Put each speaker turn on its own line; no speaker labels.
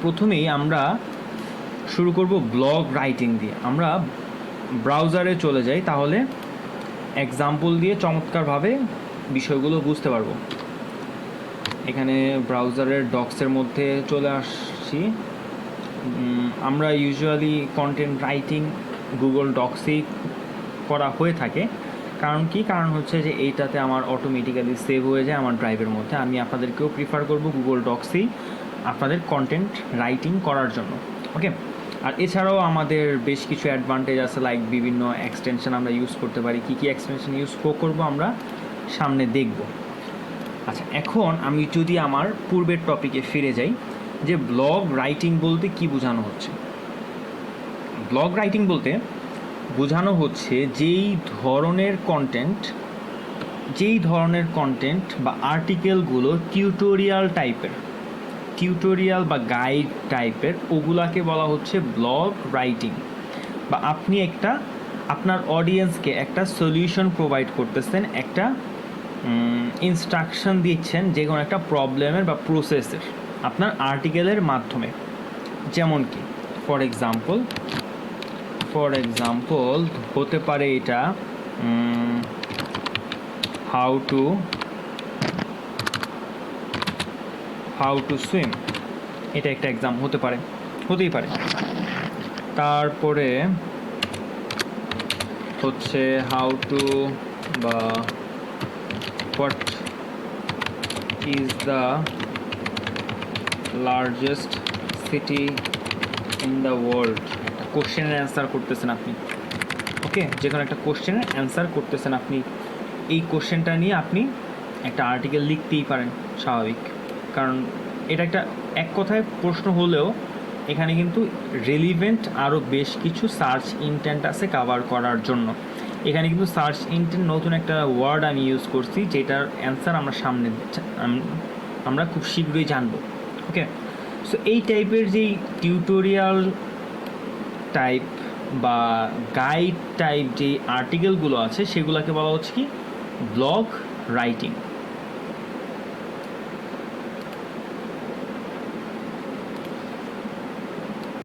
প্রথমেই আমরা শুরু করব ব্লগ রাইটিং দিয়ে। আমরা ব্রাউজারে চলে যাই, তাহলে এক্সাম্পল দিয়ে চমৎকারভাবে বিষয়গুলো বুঝতে পারবো। এখানে ব্রাউজারের ডক্সের মধ্যে চলে আসছি। আমরা ইউজুয়ালি কন্টেন্ট রাইটিং গুগল ডক্সেই করা হয়ে থাকে। কারণ হচ্ছে যে এইটাতে আমার অটোমেটিক্যালি সেভ হয়ে যায় আমার ড্রাইভের মধ্যে। আমি আপনাদেরকেও প্রিফার করব গুগল ডক্সেই আপনাদের কন্টেন্ট রাইটিং করার জন্য। ওকে, আর এছাড়াও আমাদের বেশ কিছু অ্যাডভান্টেজ আছে, লাইক বিভিন্ন এক্সটেনশন আমরা ইউজ করতে পারি। কী এক্সটেনশন ইউজ করবো আমরা সামনে দেখব। আচ্ছা, এখন আমি যদি আমার পূর্বের টপিকে ফিরে যাই, যে ব্লগ রাইটিং বলতে কি বোঝানো হচ্ছে। ব্লগ রাইটিং বলতে বোঝানো হচ্ছে যেই ধরনের কন্টেন্ট বা আর্টিকেলগুলো টিউটোরিয়াল বা গাইড টাইপের, ওগুলাকে বলা হচ্ছে ব্লগ রাইটিং। বা আপনি আপনার অডিয়েন্সকে একটা সলিউশন প্রোভাইড করতেছেন, একটা ইনস্ট্রাকশন দিচ্ছেন যে কোনো একটা প্রবলেমের বা প্রসেসের আপনার আর্টিকেলের মাধ্যমে। যেমন কি ফর এক্সাম্পল হতে পারে এটা হাউ টু সুইম, এটা একটা এক্সাম হতেই পারে। তারপরে হচ্ছে হাউ টু বা what is the largest city in the world. কোশ্চেনের অ্যান্সার করতেছেন আপনি। ওকে, যে কোনো একটা কোশ্চেনের অ্যান্সার করতেছেন আপনি। এই কোশ্চেনটা নিয়ে আপনি একটা আর্টিকেল লিখতেই পারেন, স্বাভাবিক। কারণ এটা এক কথায় প্রশ্ন হলেও এখানে কিন্তু রেলিভেন্ট আরও বেশ কিছু সার্চ ইন্টেন্ট আছে কাভার করার জন্য। এখানে কিন্তু সার্চ ইন্টেন্ট নতুন একটা ওয়ার্ড আমি ইউজ করছি, যেটার অ্যান্সার আমরা খুব শীঘ্রই জানবো। ওকে, সো এই টাইপের যেই টিউটোরিয়াল টাইপ বা গাইড টাইপ যে আর্টিকেলগুলো আছে, সেগুলোকে বলা হচ্ছে কি ব্লগ রাইটিং।